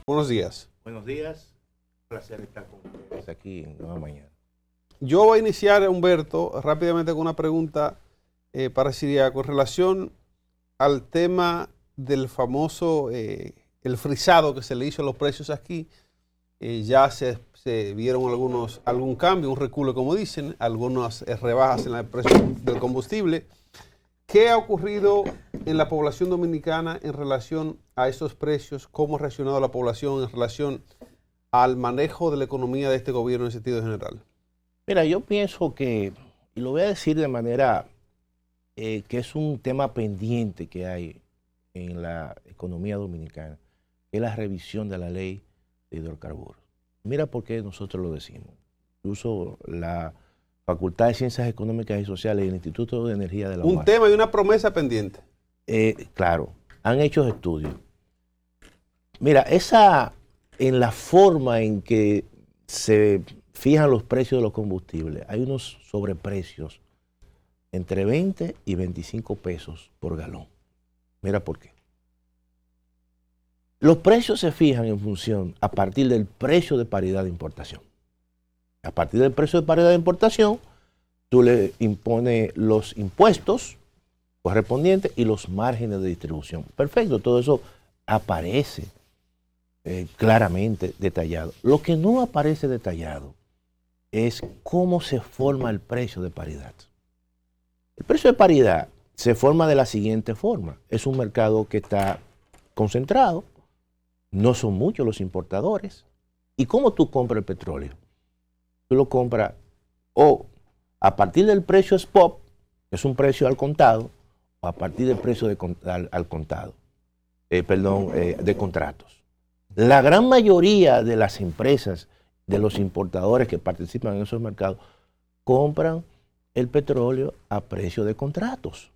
Buenos días. Buenos días. Un placer estar con ustedes aquí en Nueva Mañana. Yo voy a iniciar, Humberto, rápidamente con una pregunta para Siria con relación al tema del famoso, el frisado que se le hizo a los precios aquí. Ya se vieron algún cambio, un reculo, como dicen, algunas rebajas en el precio del combustible. ¿Qué ha ocurrido en la población dominicana en relación a estos precios? ¿Cómo ha reaccionado la población en relación al manejo de la economía de este gobierno en sentido general? Mira, yo pienso que, y lo voy a decir de manera que es un tema pendiente que hay en la economía dominicana, que es la revisión de la ley de hidrocarburos. Mira por qué nosotros lo decimos. Incluso la Facultad de Ciencias Económicas y Sociales y el Instituto de Energía de la UAS. Un tema y una promesa pendiente. Claro, han hecho estudios. Mira, en la forma en que se fijan los precios de los combustibles, hay unos sobreprecios entre 20 y 25 pesos por galón. Mira por qué. Los precios se fijan en función a partir del precio de paridad de importación. A partir del precio de paridad de importación, tú le impones los impuestos correspondientes y los márgenes de distribución. Perfecto, todo eso aparece claramente detallado. Lo que no aparece detallado es cómo se forma el precio de paridad. El precio de paridad se forma de la siguiente forma. Es un mercado que está concentrado, no son muchos los importadores. ¿Y cómo tú compras el petróleo? Tú lo compras o a partir del precio spot, que es un precio al contado, o a partir del precio al contado, de contratos. La gran mayoría de las empresas, de los importadores que participan en esos mercados, compran el petróleo a precio de contratos.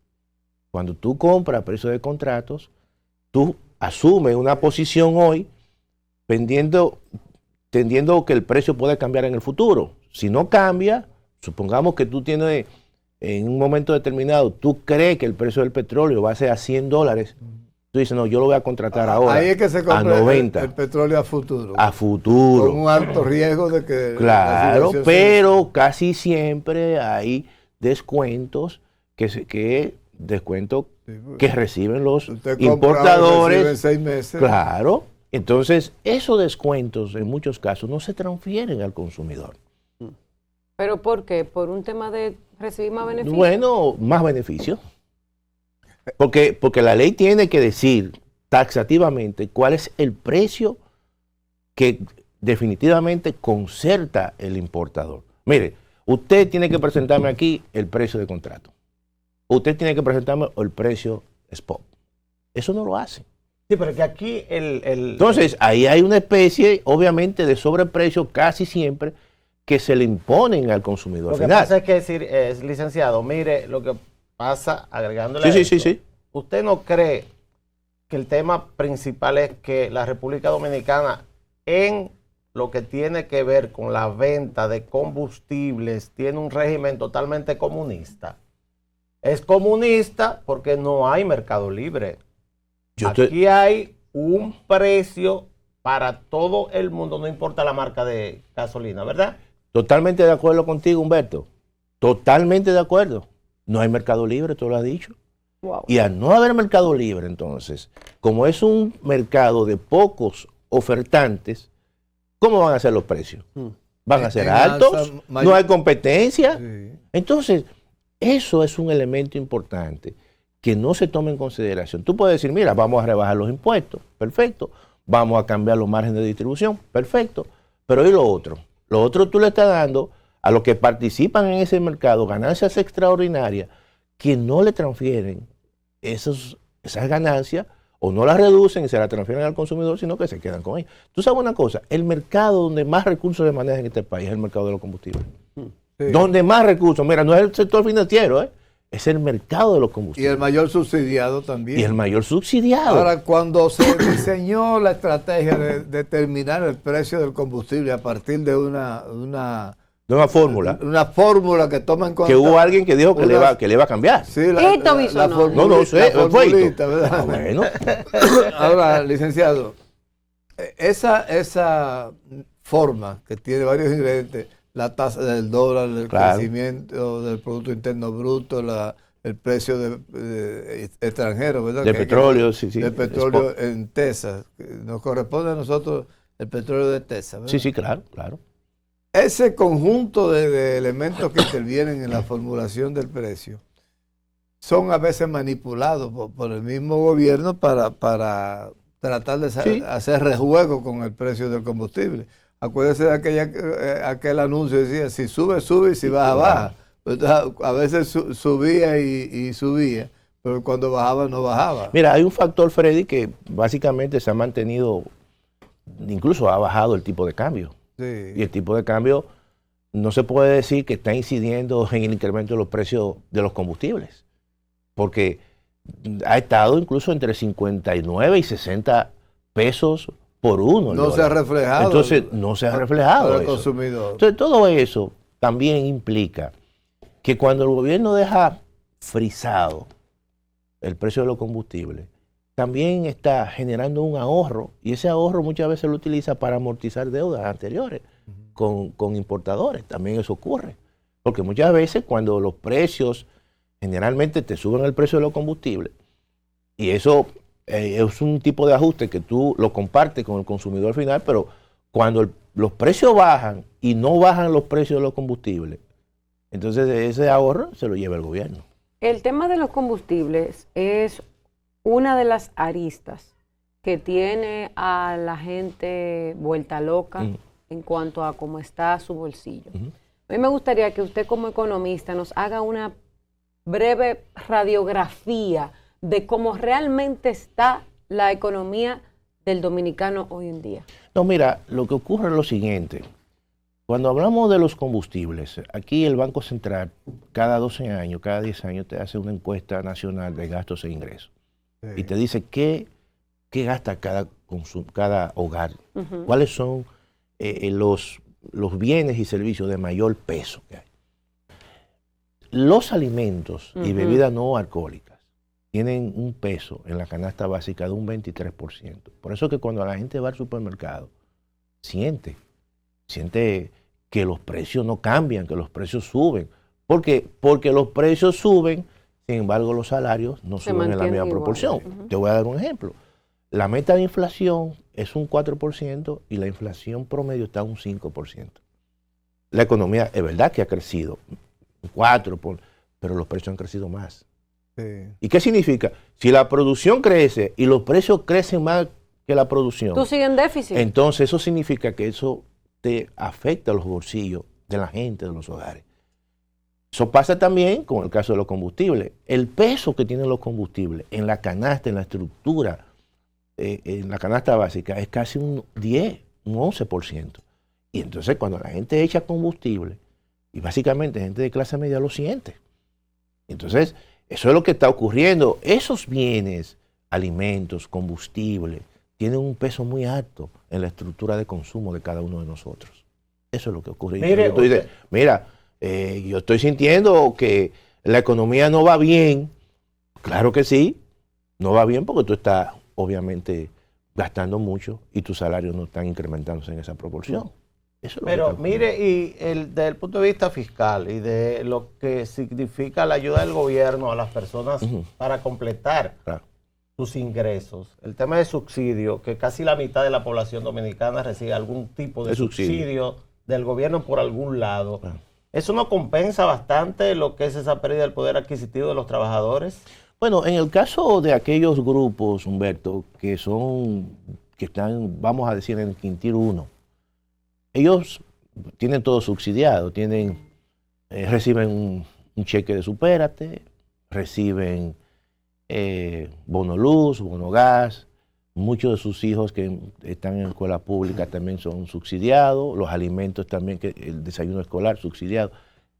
Cuando tú compras a precio de contratos, tú asumes una posición hoy entendiendo que el precio puede cambiar en el futuro. Si no cambia, supongamos que tú tienes en un momento determinado, tú crees que el precio del petróleo va a ser a $100, tú dices, no, yo lo voy a contratar ahora ahí es que se compra a 90. El petróleo a futuro. A futuro. Con un alto riesgo de que... Claro, pero casi siempre hay descuentos que reciben los importadores. En 6 meses. Claro. Entonces, esos descuentos en muchos casos no se transfieren al consumidor. ¿Pero por qué? ¿Por un tema de recibir más beneficios? Bueno, más beneficios. Porque la ley tiene que decir taxativamente cuál es el precio que definitivamente concerta el importador. Mire, usted tiene que presentarme aquí el precio de contrato. Usted tiene que presentarme el precio spot. Eso no lo hace. Sí, pero que aquí Entonces, ahí hay una especie, obviamente, de sobreprecio casi siempre que se le imponen al consumidor. Lo que pasa es que, licenciado, mire lo que pasa agregándole Sí. ¿Usted no cree que el tema principal es que la República Dominicana, en lo que tiene que ver con la venta de combustibles, tiene un régimen totalmente comunista? Es comunista porque no hay mercado libre. Aquí hay un precio para todo el mundo, no importa la marca de gasolina, ¿verdad? Totalmente de acuerdo contigo, Humberto. Totalmente de acuerdo. No hay mercado libre, tú lo has dicho. Wow. Y al no haber mercado libre, entonces, como es un mercado de pocos ofertantes, ¿cómo van a ser los precios? ¿Van a ser altos? ¿No hay competencia? Sí. Entonces, eso es un elemento importante que no se toma en consideración. Tú puedes decir, mira, vamos a rebajar los impuestos, perfecto. Vamos a cambiar los márgenes de distribución, perfecto. Pero ¿y lo otro? Lo otro tú le estás dando a los que participan en ese mercado ganancias extraordinarias que no le transfieren esas ganancias o no las reducen y se las transfieren al consumidor, sino que se quedan con ellas. Tú sabes una cosa, el mercado donde más recursos se manejan en este país es el mercado de los combustibles. Sí. Donde más recursos, mira, no es el sector financiero, es el mercado de los Y combustibles. el mayor subsidiado también. Y el mayor subsidiado. Ahora, cuando se diseñó la estrategia de determinar el precio del combustible a partir de una fórmula. Una fórmula que toma en cuenta... Que hubo alguien que dijo que le iba a cambiar. Sí, No sé, la formulita, ¿verdad? Ah, bueno. Ahora, licenciado, esa forma que tiene varios ingredientes, la tasa del dólar, el Claro. crecimiento del Producto Interno Bruto, el precio extranjero, ¿verdad? De petróleo, sí, sí. De petróleo en Texas. Nos corresponde a nosotros el petróleo de Texas, ¿verdad? Sí, sí, claro, claro. Ese conjunto de elementos que intervienen en la formulación del precio son a veces manipulados por el mismo gobierno para tratar de Sí. hacer rejuego con el precio del combustible. Acuérdese de aquel anuncio que decía, si sube, sube y si baja, baja. Entonces, a veces subía y subía, pero cuando bajaba, no bajaba. Mira, hay un factor, Freddy, que básicamente se ha mantenido, incluso ha bajado el tipo de cambio. Sí. Y el tipo de cambio no se puede decir que está incidiendo en el incremento de los precios de los combustibles, porque ha estado incluso entre 59 y 60 pesos por uno. No se ha reflejado. Entonces, no se ha reflejado para el eso. consumidor. Entonces, todo eso también implica que cuando el gobierno deja frisado el precio de los combustibles, también está generando un ahorro, y ese ahorro muchas veces lo utiliza para amortizar deudas anteriores con importadores. También eso ocurre, porque muchas veces cuando los precios generalmente te suben el precio de los combustibles, y eso es un tipo de ajuste que tú lo compartes con el consumidor final, pero cuando los precios bajan y no bajan los precios de los combustibles, entonces ese ahorro se lo lleva el gobierno. El tema de los combustibles es una de las aristas que tiene a la gente vuelta loca en cuanto a cómo está su bolsillo. A mí me gustaría que usted como economista nos haga una breve radiografía de cómo realmente está la economía del dominicano hoy en día. No, mira, lo que ocurre es lo siguiente. Cuando hablamos de los combustibles, aquí el Banco Central cada 12 años, cada 10 años te hace una encuesta nacional de gastos e ingresos. Sí. Y te dice qué gasta cada hogar, cuáles son los bienes y servicios de mayor peso que hay. Los alimentos y bebidas no alcohólicas tienen un peso en la canasta básica de un 23%. Por eso que cuando la gente va al supermercado, siente que los precios no cambian, que los precios suben. ¿Por qué? Porque los precios suben, sin embargo los salarios no suben en la misma proporción. Te voy a dar un ejemplo. La meta de inflación es un 4% y la inflación promedio está a un 5%. La economía es verdad que ha crecido, 4%, pero los precios han crecido más. Sí. ¿Y qué significa? Si la producción crece y los precios crecen más que la producción, ¿Tú sigues en déficit? entonces eso significa que eso te afecta a los bolsillos de la gente, de los hogares. Eso pasa también con el caso de los combustibles. El peso que tienen los combustibles en la canasta, en la estructura, en la canasta básica, es casi un 10, un 11%. Y entonces cuando la gente echa combustible, y básicamente gente de clase media lo siente. Entonces, eso es lo que está ocurriendo. Esos bienes, alimentos, combustible, tienen un peso muy alto en la estructura de consumo de cada uno de nosotros. Eso es lo que ocurre. Mire, tú dices, mira, yo estoy sintiendo que la economía no va bien. Claro que sí, no va bien porque tú estás obviamente gastando mucho y tus salarios no están incrementándose en esa proporción. Eso es lo que Pero está ocurriendo. mire, y desde el punto de vista fiscal y de lo que significa la ayuda del gobierno a las personas para completar Claro. sus ingresos, el tema de subsidio, que casi la mitad de la población dominicana recibe algún tipo de De subsidio. subsidio del gobierno por algún lado. Claro. ¿Eso no compensa bastante lo que es esa pérdida del poder adquisitivo de los trabajadores? Bueno, en el caso de aquellos grupos, Humberto, que están, vamos a decir, en el quintil 1, ellos tienen todo subsidiado, reciben un cheque de supérate, reciben bono luz, bono gas, muchos de sus hijos que están en escuela pública también son subsidiados, los alimentos también, el desayuno escolar subsidiado.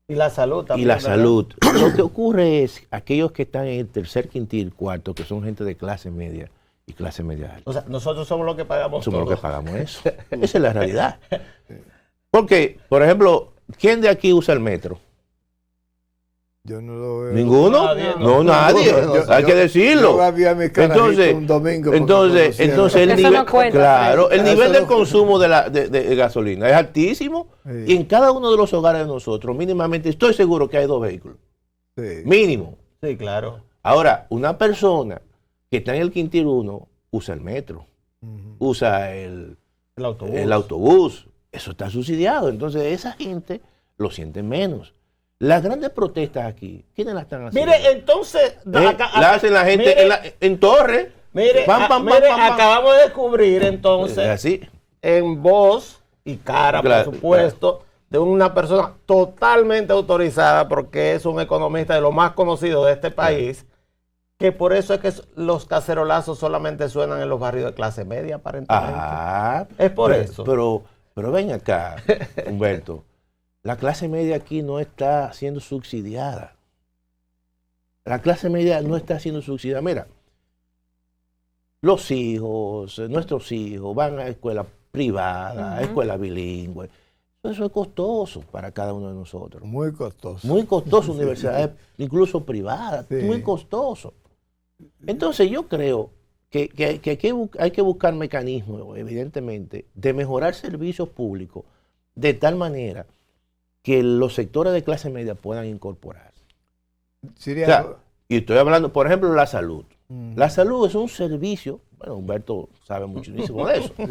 Y la salud también. Y la ¿verdad? salud. Lo que ocurre es aquellos que están en el tercer quintil, cuarto, que son gente de clase media y clase media alta. O sea, nosotros somos los que pagamos Somos todo. los que pagamos eso. Esa es la realidad. Porque, por ejemplo, ¿quién de aquí usa el metro? Yo no lo veo. ¿Ninguno? Nadie, No, nadie. Hay que decirlo. Yo había mi carajito Entonces, un domingo. porque entonces el Eso nivel, no cuenta, claro, el Eso nivel no del consumo de gasolina es altísimo Sí. y en cada uno de los hogares de nosotros, mínimamente, estoy seguro que hay 2 vehículos. Sí. Mínimo. Sí, claro. Ahora, una persona que está en el Quintil 1 usa el metro, Ujú. usa El autobús. el autobús. Eso está subsidiado. Entonces, esa gente lo siente menos. Las grandes protestas aquí, ¿quiénes las están haciendo? Mire, entonces, La hacen la gente mire, en Torres. mire, Pam, pam, mire, pam, pam. acabamos de descubrir Es entonces, así. en voz y cara, Claro, por supuesto, de una persona totalmente autorizada, porque es un economista de lo más conocido de este país, que por eso es que los cacerolazos solamente suenan en los barrios de clase media, aparentemente. Ah, Es por pero, eso. Pero ven acá, Humberto. La clase media aquí no está siendo subsidiada. La clase media no está siendo subsidiada. Mira, nuestros hijos van a escuela privada, a escuela bilingüe. Eso es costoso para cada uno de nosotros. Muy costoso. Muy costoso, universidades incluso privadas, Sí. muy costoso. Entonces yo creo que hay que buscar mecanismos, evidentemente, de mejorar servicios públicos de tal manera que los sectores de clase media puedan incorporarse. Sería- O sea, y estoy hablando, por ejemplo, la salud. Mm. La salud es un servicio, bueno, Humberto sabe muchísimo de eso. Sí.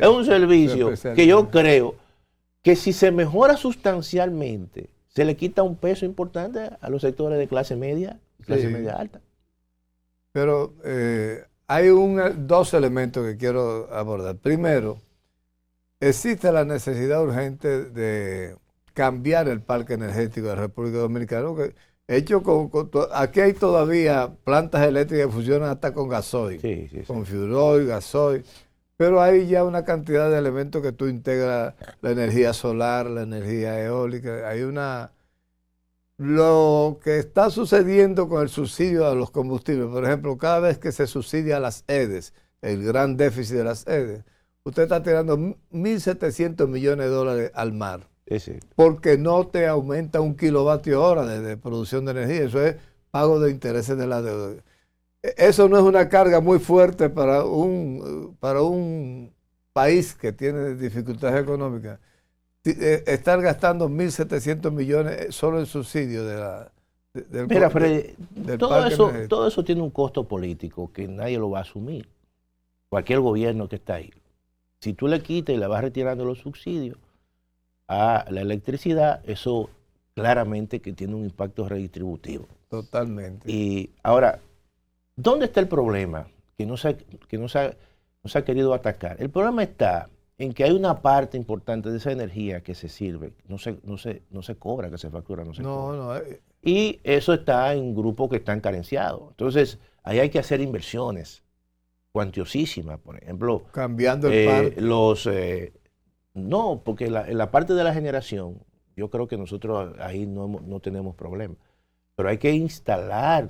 Es un servicio Se que yo especializa. creo que si se mejora sustancialmente, se le quita un peso importante a los sectores de clase media y clase Sí. media alta. Pero hay dos elementos que quiero abordar. Primero, existe la necesidad urgente de cambiar el parque energético de la República Dominicana. Aquí hay todavía plantas eléctricas que funcionan hasta con gasoil, Sí, sí, sí. con fuel oil, gasoil, pero hay ya una cantidad de elementos que tú integras, la energía solar, la energía eólica. Lo que está sucediendo con el subsidio a los combustibles, por ejemplo, cada vez que se subsidia a las EDES, el gran déficit de las EDES, usted está tirando 1.700 millones de dólares al mar, Ese. porque no te aumenta un kilovatio hora de producción de energía. Eso es pago de intereses de la deuda. Eso no es una carga muy fuerte para un país que tiene dificultades económicas. Estar gastando 1.700 millones solo en subsidio del Mira, co- Freddy, del todo parque eso, energético. todo eso tiene un costo político que nadie lo va a asumir. Cualquier gobierno que está ahí. Si tú le quitas y le vas retirando los subsidios a la electricidad, eso claramente que tiene un impacto redistributivo. Totalmente. Y ahora, ¿dónde está el problema que no se ha querido atacar? El problema está en que hay una parte importante de esa energía que se sirve, no se cobra, que se factura, no se cobra. Y eso está en grupos que están carenciados. Entonces, ahí hay que hacer inversiones cuantiosísimas, por ejemplo. Cambiando el parque. No, porque en la parte de la generación, yo creo que nosotros ahí no tenemos problema. Pero hay que instalar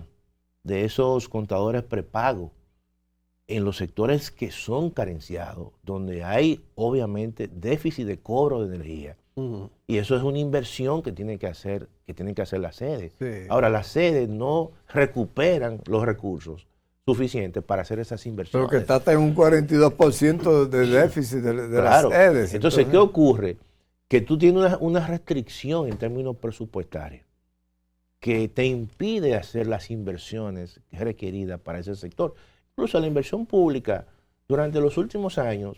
de esos contadores prepago en los sectores que son carenciados, donde hay obviamente déficit de cobro de energía. Y eso es una inversión que tienen que hacer las sedes. Sí. Ahora, las sedes no recuperan los recursos suficientes para hacer esas inversiones. Pero que está hasta en un 42% de déficit de Claro. las EDES. Entonces, ¿qué ocurre? Que tú tienes una restricción en términos presupuestarios que te impide hacer las inversiones requeridas para ese sector. Incluso la inversión pública durante los últimos años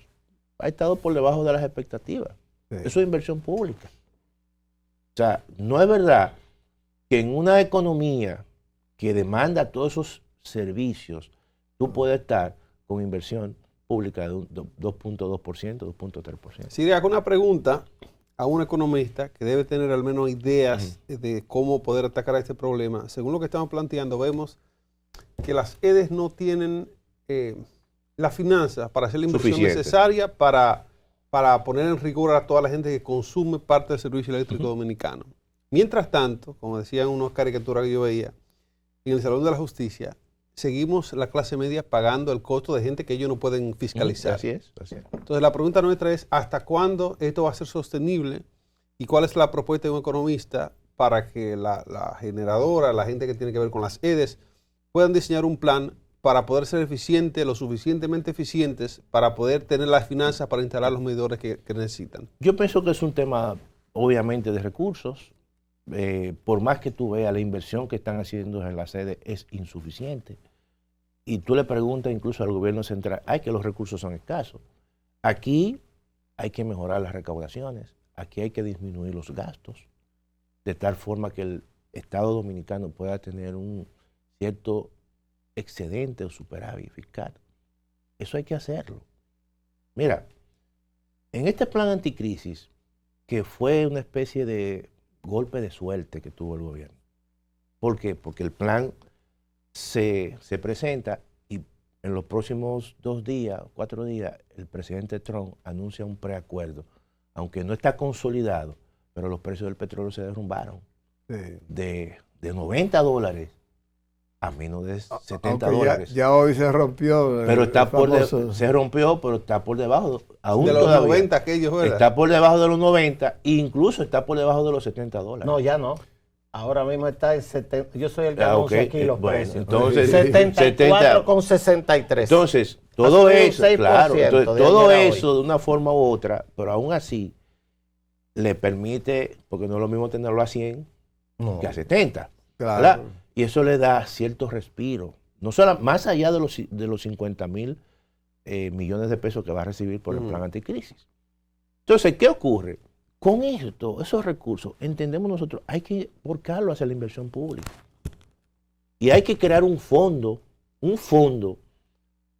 ha estado por debajo de las expectativas. Sí. Eso es inversión pública. O sea, no es verdad que en una economía que demanda todos esos servicios, tú puedes estar con inversión pública de un 2.2%, 2.3%. Si hago una pregunta a un economista que debe tener al menos ideas de cómo poder atacar a este problema. Según lo que estamos planteando, vemos que las EDES no tienen las finanzas para hacer la inversión Suficiente. necesaria para poner en rigor a toda la gente que consume parte del servicio eléctrico dominicano. Mientras tanto, como decían unas caricaturas que yo veía, en el Salón de la Justicia, seguimos la clase media pagando el costo de gente que ellos no pueden fiscalizar. Así es, así es. Entonces la pregunta nuestra es, ¿hasta cuándo esto va a ser sostenible? ¿Y cuál es la propuesta de un economista para que la generadora, la gente que tiene que ver con las EDES, puedan diseñar un plan para poder ser eficientes, lo suficientemente eficientes, para poder tener las finanzas para instalar los medidores que necesitan? Yo pienso que es un tema, obviamente, de recursos. Por más que tú veas, la inversión que están haciendo en la sede es insuficiente. Y tú le preguntas incluso al gobierno central, ay, que los recursos son escasos. Aquí hay que mejorar las recaudaciones, aquí hay que disminuir los gastos, de tal forma que el Estado Dominicano pueda tener un cierto excedente o superávit fiscal. Eso hay que hacerlo. Mira, en este plan anticrisis, que fue una especie de golpe de suerte que tuvo el gobierno. ¿Por qué? Porque el plan se presenta y en los próximos 2 días, 4 días, el presidente Trump anuncia un preacuerdo, aunque no está consolidado, pero los precios del petróleo se derrumbaron. Sí. De $90 a menos de $70. Ya hoy se rompió. Pero se rompió, pero está por debajo. Aún De los todavía 90 aquellos, ¿verdad? está por debajo de los 90 e incluso está por debajo de los $70. No, ya no. Ahora mismo está en 70. Yo soy el que anuncia okay. aquí los Bueno, precios. entonces, 74,63. Entonces, todo eso, claro, entonces, todo ayer a eso de una forma u otra, pero aún así le permite, porque no es lo mismo tenerlo a 100 que a 70. Claro. ¿Verdad? Y eso le da cierto respiro. No solo, más allá de los 50,000 millones de pesos que va a recibir por el plan anticrisis. Entonces, ¿qué ocurre? Con esto, esos recursos, entendemos nosotros, hay que volcarlo hacia la inversión pública. Y hay que crear un fondo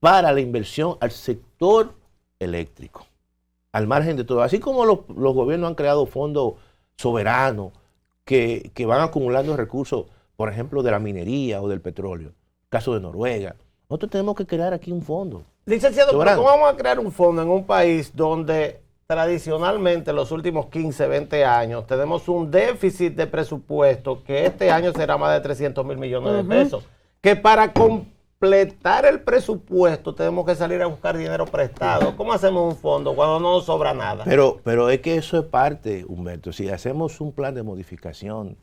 para la inversión al sector eléctrico, al margen de todo. Así como los gobiernos han creado fondos soberanos que van acumulando recursos, por ejemplo, de la minería o del petróleo, caso de Noruega. Nosotros tenemos que crear aquí un fondo. Licenciado, soberano. ¿pero cómo vamos a crear un fondo en un país donde tradicionalmente en los últimos 15, 20 años tenemos un déficit de presupuesto que este año será más de 300 mil millones de pesos? Que para completar el presupuesto tenemos que salir a buscar dinero prestado. ¿Cómo hacemos un fondo cuando no nos sobra nada? Pero es que eso es parte, Humberto. Si hacemos un plan de modificación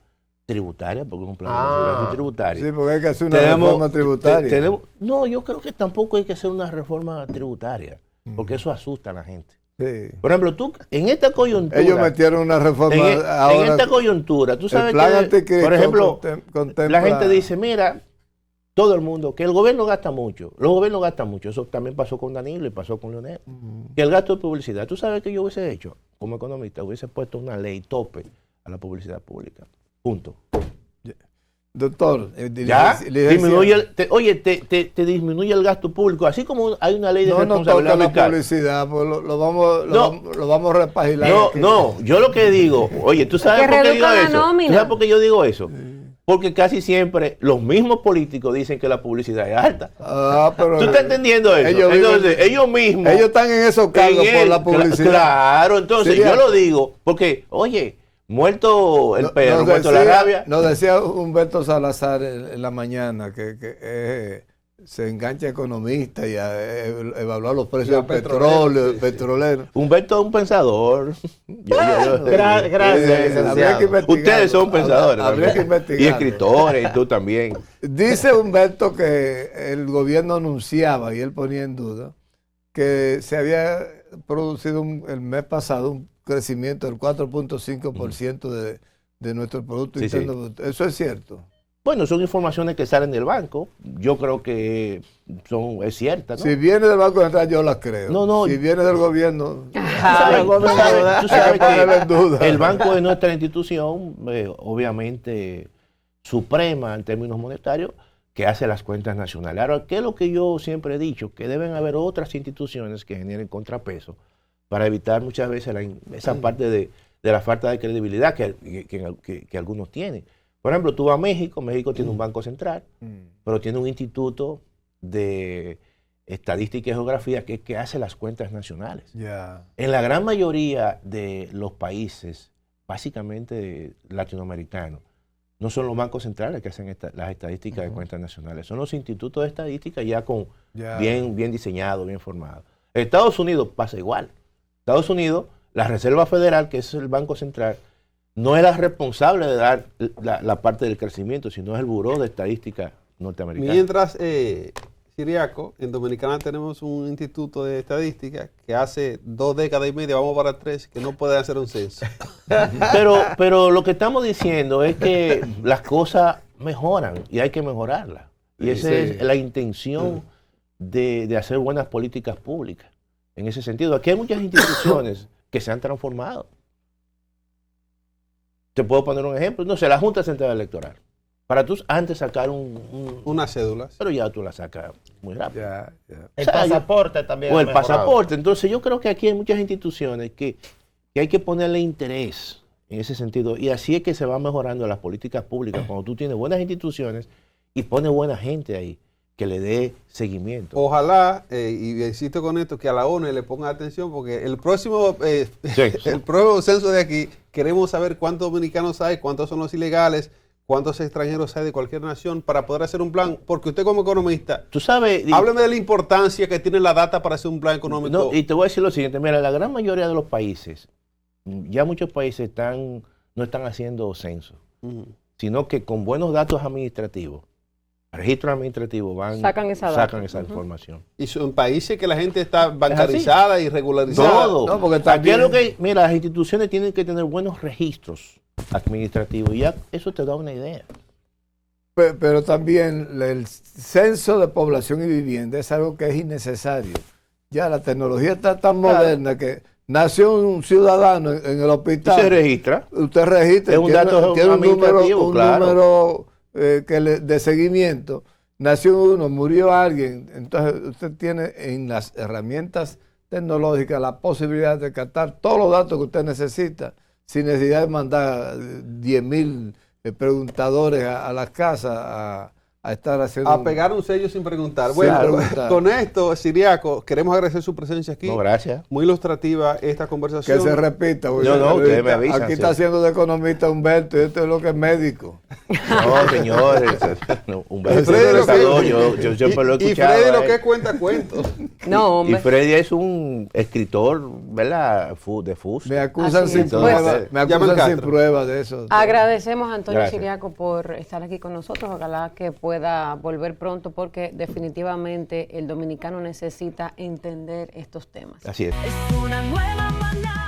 tributaria, porque es un plan de modificación tributaria. Sí, porque hay que hacer una reforma tributaria. No, yo creo que tampoco hay que hacer una reforma tributaria, porque eso asusta a la gente. Sí. Por ejemplo, tú, en esta coyuntura... Ellos metieron una reforma en esta coyuntura, tú sabes que, por ejemplo, la gente dice, mira, todo el mundo, que el gobierno gasta mucho. Los gobiernos gastan mucho. Eso también pasó con Danilo y pasó con Leonel. Que el gasto de publicidad. ¿Tú sabes qué yo hubiese hecho como economista? Hubiese puesto una ley tope a la publicidad pública. Punto. Doctor, ya disminuye te disminuye el gasto público, así como hay una ley de responsabilidad fiscal. No toca la publicidad, pues lo vamos a repagilar. No, yo lo que digo, oye, ¿tú sabes por qué digo eso? ¿Tú sabes por qué yo digo eso? Porque casi siempre los mismos políticos dicen que la publicidad es alta. Pero ¿tú estás entendiendo eso? Entonces, ellos mismos... Ellos están en esos cargos por la publicidad. Claro, entonces yo lo digo, porque, oye... Muerto el perro, muerto la rabia. Nos decía Humberto Salazar en la mañana que se engancha economista y a evaluar los precios del petróleo, petrolero. Humberto es un pensador. Gracias, licenciado. Ustedes son pensadores. Habría que investigar. Y escritores, tú también. Dice Humberto que el gobierno anunciaba, y él ponía en duda, que se había producido el mes pasado un crecimiento del 4.5% de nuestro Producto Interno Bruto. ¿Eso es cierto? Bueno, son informaciones que salen del banco. Yo creo que es cierta, ¿no? Si viene del Banco Central, yo las creo. No. Si viene del gobierno, tú sabes que el banco es nuestra institución, obviamente suprema en términos monetarios, que hace las cuentas nacionales. Ahora, ¿qué es lo que yo siempre he dicho? Que deben haber otras instituciones que generen contrapeso para evitar muchas veces esa parte de la falta de credibilidad que algunos tienen. Por ejemplo, tú vas a México tiene un banco central, pero tiene un instituto de estadística y geografía que hace las cuentas nacionales. En la gran mayoría de los países, básicamente latinoamericanos, no son los bancos centrales que hacen las estadísticas de cuentas nacionales, son los institutos de estadística bien diseñados, bien formados. En Estados Unidos pasa igual. Estados Unidos, la Reserva Federal, que es el Banco Central, no es la responsable de dar la parte del crecimiento, sino es el Buró de Estadística norteamericano. Mientras, Ciriaco, en Dominicana tenemos un instituto de estadística que hace 2 décadas y media, vamos para 3, que no puede hacer un censo. Pero lo que estamos diciendo es que las cosas mejoran y hay que mejorarlas. Y esa es la intención de hacer buenas políticas públicas. En ese sentido, aquí hay muchas instituciones que se han transformado. Te puedo poner un ejemplo. No sé, la Junta Central Electoral. Para tú antes sacar unas cédulas. Pero ya tú la sacas muy rápido. El pasaporte también. O el pasaporte. Entonces yo creo que aquí hay muchas instituciones que hay que ponerle interés en ese sentido. Y así es que se va mejorando las políticas públicas. Cuando tú tienes buenas instituciones y pones buena gente ahí que le dé seguimiento. Ojalá, y insisto con esto, que a la ONU le ponga atención, porque el próximo censo de aquí, queremos saber cuántos dominicanos hay, cuántos son los ilegales, cuántos extranjeros hay de cualquier nación, para poder hacer un plan, porque usted como economista, tú sabes, hábleme de la importancia que tiene la data para hacer un plan económico. No, y te voy a decir lo siguiente, mira, la gran mayoría de los países, ya muchos países no están haciendo censo, sino que con buenos datos administrativos, registros administrativos sacan esa información. Y son países que la gente está bancarizada y regularizada. Todo. No, porque también mira, las instituciones tienen que tener buenos registros administrativos y ya eso te da una idea. Pero también el censo de población y vivienda es algo que es innecesario. Ya la tecnología está tan moderna que nació un ciudadano en el hospital. Se registra. Usted registra. Es un dato tiene un administrativo, número de seguimiento. Nació uno, murió alguien. Entonces usted tiene en las herramientas tecnológicas la posibilidad de captar todos los datos que usted necesita sin necesidad de mandar 10,000 preguntadores a las casas a estar haciendo... A pegar un sello sin preguntar. Bueno, con esto, Ciriaco, queremos agradecer su presencia aquí. No, gracias. Muy ilustrativa esta conversación. Que se repita. No, ustedes me avisan. Aquí está haciendo de economista Humberto y esto es lo que es médico. No, señores. Humberto y Freddy yo siempre lo he escuchado. Y Freddy lo que es cuenta cuentos. No, hombre. Y Freddy es un escritor, ¿verdad? De FUS. Me acusan sin prueba. Me acusan sin prueba de eso. Agradecemos a Antonio Ciriaco por estar aquí con nosotros. Ojalá que pueda volver pronto, porque definitivamente el dominicano necesita entender estos temas. Así es. Es una nueva mañana.